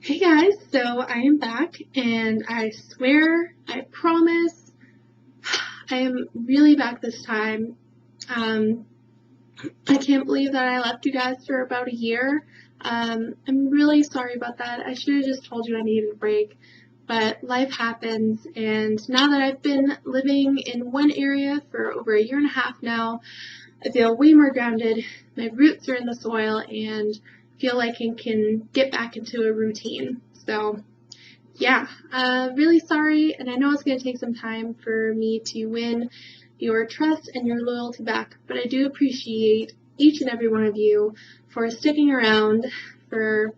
Hey guys, so I am back and I swear, I promise, I am really back this time. Um, I can't believe that I left you guys for about a year. I'm really sorry about that. I should have just told you I needed a break, but life happens, and now that I've been living in one area for over a year and a half now, I feel way more grounded. My roots are in the soil and feel like I can get back into a routine. So yeah, really sorry, and I know it's going to take some time for me to win your trust and your loyalty back, but I do appreciate each and every one of you for sticking around, for,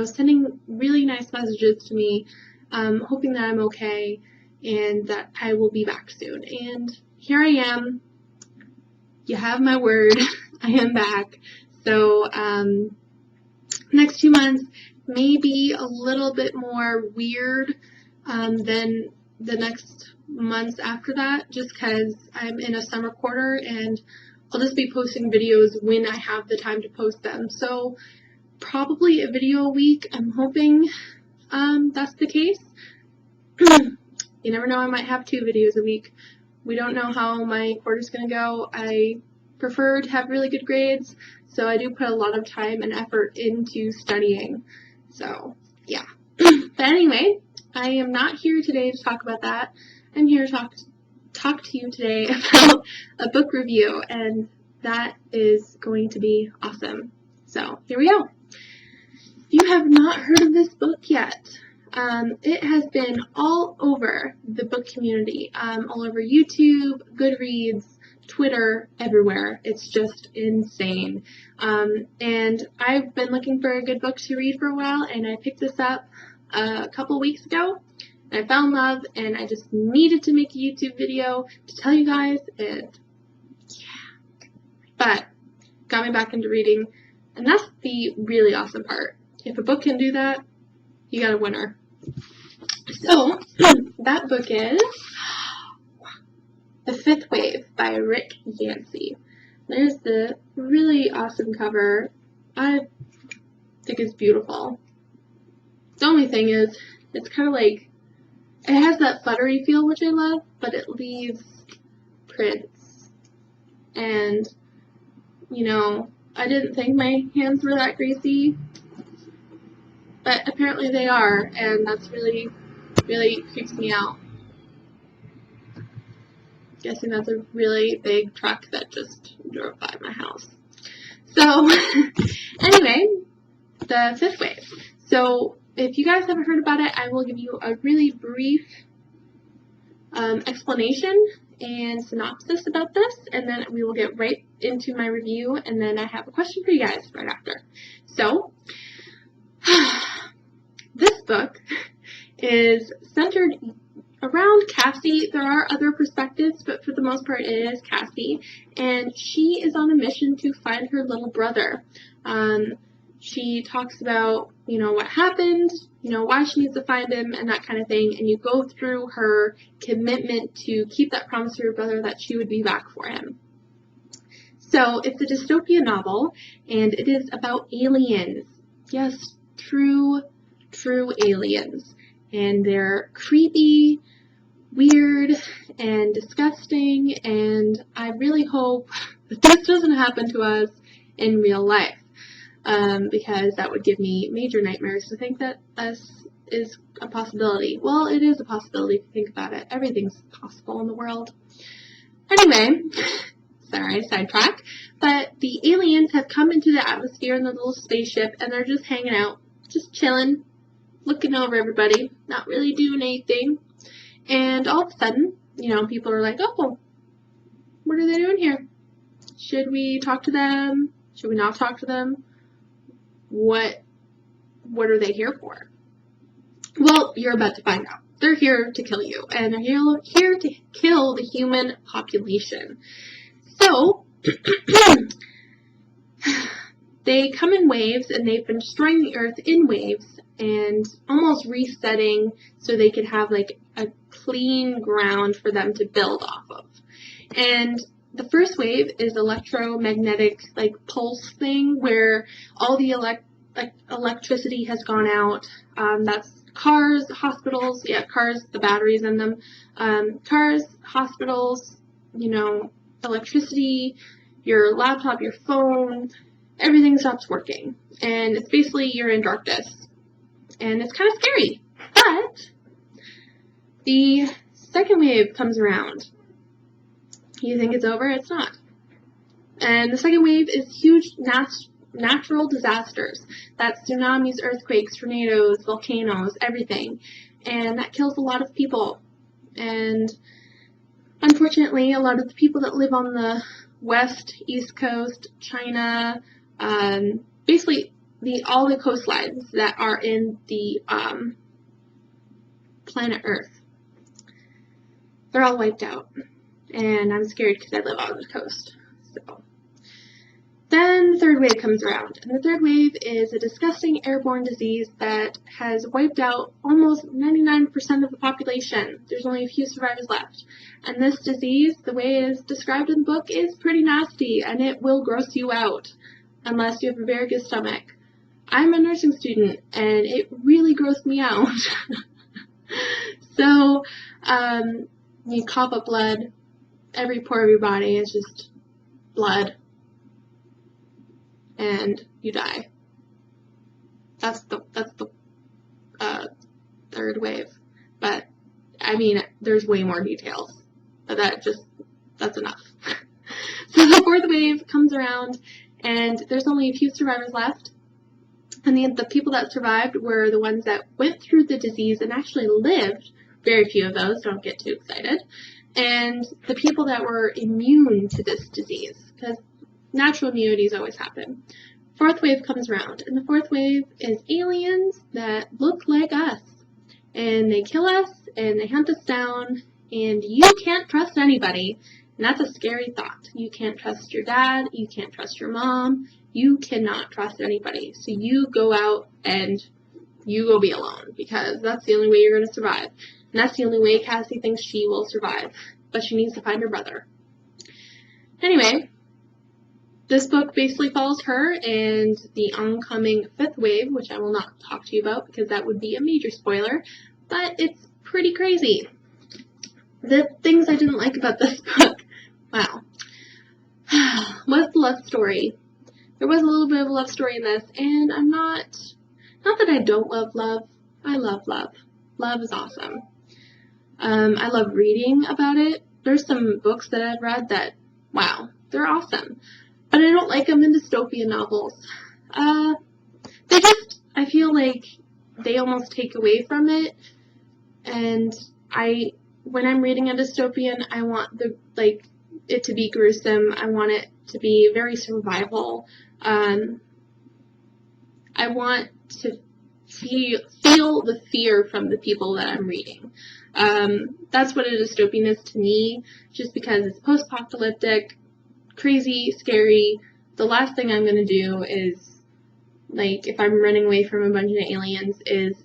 sending really nice messages to me, hoping that I'm okay and that I will be back soon. And here I am. You have my word. I am back. So, next 2 months may be a little bit more weird than the next months after that, just because I'm in a summer quarter and I'll just be posting videos when I have the time to post them. So probably a video a week. I'm hoping that's the case. You never know, I might have 2 videos a week. We don't know how my quarter's going to go. I prefer to have really good grades, so I do put a lot of time and effort into studying. So, yeah. But anyway, I am not here today to talk about that. I'm here to talk to you today about a book review, and that is going to be awesome. So, here we go. If you have not heard of this book yet, it has been all over the book community, all over YouTube, Goodreads, Twitter, everywhere. It's just insane. And I've been looking for a good book to read for a while, and I picked this up a couple weeks ago. And I fell in love, and I just needed to make a YouTube video to tell you guys, and yeah. But got me back into reading, and that's the really awesome part. If a book can do that, you got a winner. So, that book is The Fifth Wave by Rick Yancey. There's the really awesome cover. I think it's beautiful. The only thing is, it's kind of like, it has that buttery feel, which I love, but it leaves prints. And, I didn't think my hands were that greasy, but apparently they are, and that's really creeps me out. Guessing that's a really big truck that just drove by my house. So, anyway, The Fifth Wave. So, if you guys haven't heard about it, I will give you a really brief explanation and synopsis about this, and then we will get right into my review, and then I have a question for you guys right after. So, this book is centered around Cassie. There are other perspectives, but for the most part it is Cassie, and she is on a mission to find her little brother. She talks about, what happened, why she needs to find him, and that kind of thing, and you go through her commitment to keep that promise to her brother that she would be back for him. So, it's a dystopian novel, and it is about aliens. Yes, true aliens. And they're creepy, weird, and disgusting, and I really hope that this doesn't happen to us in real life, because that would give me major nightmares to think that this is a possibility. Well, it is a possibility if you think about it. Everything's possible in the world. Anyway, sorry, sidetrack, but the aliens have come into the atmosphere in the little spaceship, and they're just hanging out, just chilling, looking over everybody, not really doing anything. And all of a sudden, people are like, oh, what are they doing here? Should we talk to them? Should we not talk to them? What are they here for? Well, you're about to find out. They're here to kill you, and they're here to kill the human population. So, they come in waves, and they've been destroying the earth in waves and almost resetting so they could have like a clean ground for them to build off of. And the first wave is electromagnetic like pulse thing where all the electricity has gone out. That's cars, hospitals, cars, the batteries in them. Cars, hospitals, electricity, your laptop, your phone, everything stops working. And it's basically you're in darkness. And it's kind of scary. But the second wave comes around. You think it's over? It's not. And the second wave is huge natural disasters. That's tsunamis, earthquakes, tornadoes, volcanoes, everything. And that kills a lot of people. And unfortunately, a lot of the people that live on the west, east coast, China, basically all the coastlines that are in the planet Earth, they're all wiped out. And I'm scared because I live on the coast. So then the third wave comes around, and the third wave is a disgusting airborne disease that has wiped out almost 99% of the population. There's only a few survivors left. And this disease, the way it is described in the book, is pretty nasty, and it will gross you out unless you have a very good stomach. I'm a nursing student, and it really grossed me out. So, you cough up blood. Every pore of your body is just blood. And you die. That's the third wave. But, I mean, there's way more details. But that's enough. So the fourth wave comes around, and there's only a few survivors left. And the people that survived were the ones that went through the disease and actually lived. Very few of those, don't get too excited. And the people that were immune to this disease, because natural immunities always happen. Fourth wave comes around, and the fourth wave is aliens that look like us. And they kill us, and they hunt us down, and you can't trust anybody. And that's a scary thought. You can't trust your dad, you can't trust your mom, you cannot trust anybody. So you go out and you go be alone, because that's the only way you're going to survive. And that's the only way Cassie thinks she will survive. But she needs to find her brother. Anyway, this book basically follows her and the oncoming fifth wave, which I will not talk to you about because that would be a major spoiler. But it's pretty crazy. The things I didn't like about this book, wow, was the love story. There was a little bit of a love story in this, and I'm not that I don't love love. I love love. Love is awesome. I love reading about it. There's some books that I've read that, wow, they're awesome. But I don't like them in dystopian novels. I feel like they almost take away from it. And when I'm reading a dystopian, I want it to be gruesome. I want it to be very survival. I want to feel the fear from the people that I'm reading. That's what a dystopian is to me, just because it's post-apocalyptic, crazy, scary. The last thing I'm going to do is, if I'm running away from a bunch of aliens, is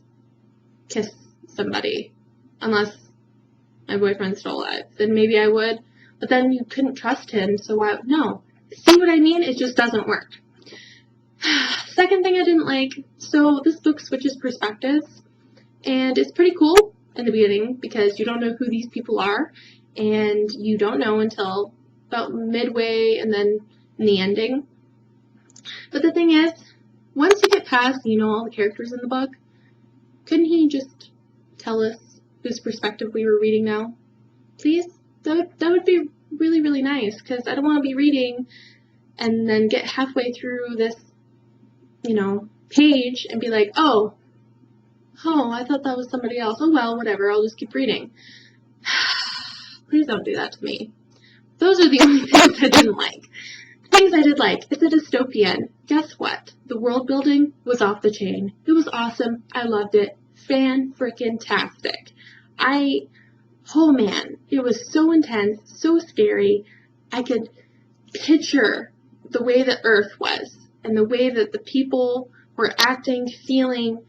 kiss somebody. Unless my boyfriend's still alive. Then maybe I would. But then you couldn't trust him, so why? No. See what I mean? It just doesn't work. Second thing I didn't like, so this book switches perspectives, and it's pretty cool in the beginning because you don't know who these people are, and you don't know until about midway and then in the ending. But the thing is, once you get past, all the characters in the book, couldn't he just tell us whose perspective we were reading now? Please? That would be really, really nice, because I don't want to be reading and then get halfway through this page and be like, oh, I thought that was somebody else. Oh, well, whatever, I'll just keep reading. Please don't do that to me. Those are the only things I didn't like. The things I did like, it's a dystopian. Guess what? The world building was off the chain. It was awesome. I loved it. Fan-frickin-tastic. Oh man, it was so intense, so scary. I could picture the way the Earth was, and the way that the people were acting, feeling,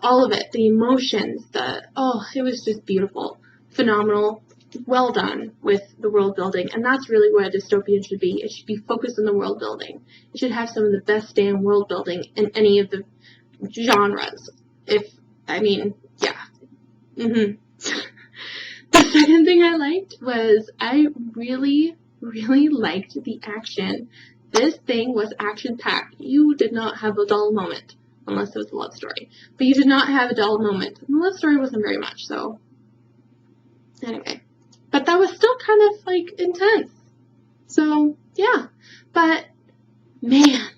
all of it, the emotions, it was just beautiful, phenomenal. well done with the world building, and that's really what a dystopian should be. It should be focused on the world building. It should have some of the best damn world building in any of the genres. Yeah. The second thing I liked was I really, really liked the action. This thing was action-packed. You did not have a dull moment, unless it was a love story. But you did not have a dull moment. And the love story wasn't very much, so anyway. But that was still kind of, like, intense. So, yeah. But, man,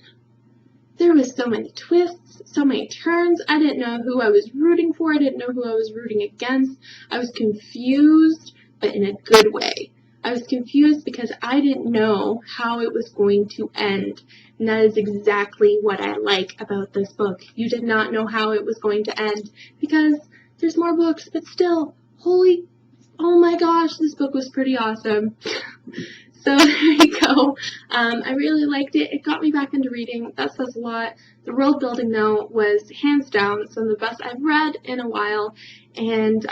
there was so many twists, so many turns. I didn't know who I was rooting for. I didn't know who I was rooting against. I was confused, but in a good way. I was confused because I didn't know how it was going to end. And that is exactly what I like about this book. You did not know how it was going to end because there's more books, but still, oh my gosh, this book was pretty awesome. So there you go. I really liked it. It got me back into reading. That says a lot. The world building, though, was hands down some of the best I've read in a while. And,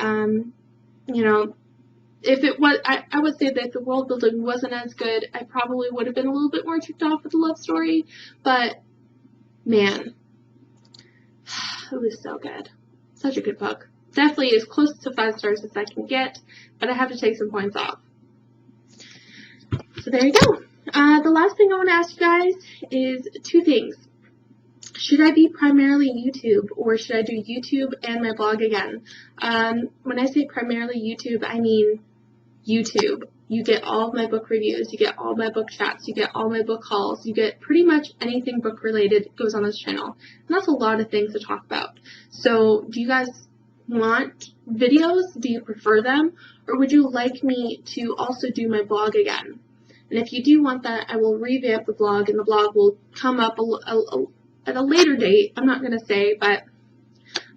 if it was, I would say that the world building wasn't as good. I probably would have been a little bit more ticked off with the love story. But, man, it was so good. Such a good book. Definitely as close to 5 stars as I can get, but I have to take some points off. So there you go. The last thing I want to ask you guys is 2 things. Should I be primarily YouTube, or should I do YouTube and my blog again? When I say primarily YouTube, I mean YouTube. You get all of my book reviews, you get all my book chats, you get all my book hauls, you get pretty much anything book related goes on this channel. And that's a lot of things to talk about. So do you guys want videos? Do you prefer them? Or would you like me to also do my blog again? And if you do want that, I will revamp the blog, and the blog will come up at a later date. I'm not going to say, but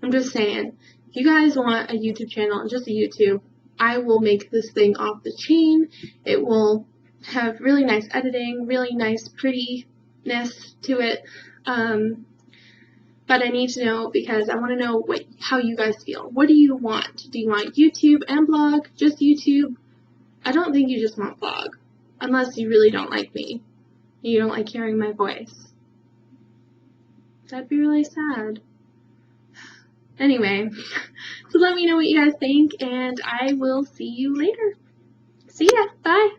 I'm just saying, if you guys want a YouTube channel and just a YouTube, I will make this thing off the chain. It will have really nice editing, really nice prettiness to it. But I need to know because I want to know how you guys feel. What do you want? Do you want YouTube and blog? Just YouTube? I don't think you just want blog. Unless you really don't like me. You don't like hearing my voice. That'd be really sad. Anyway, so let me know what you guys think, and I will see you later. See ya. Bye.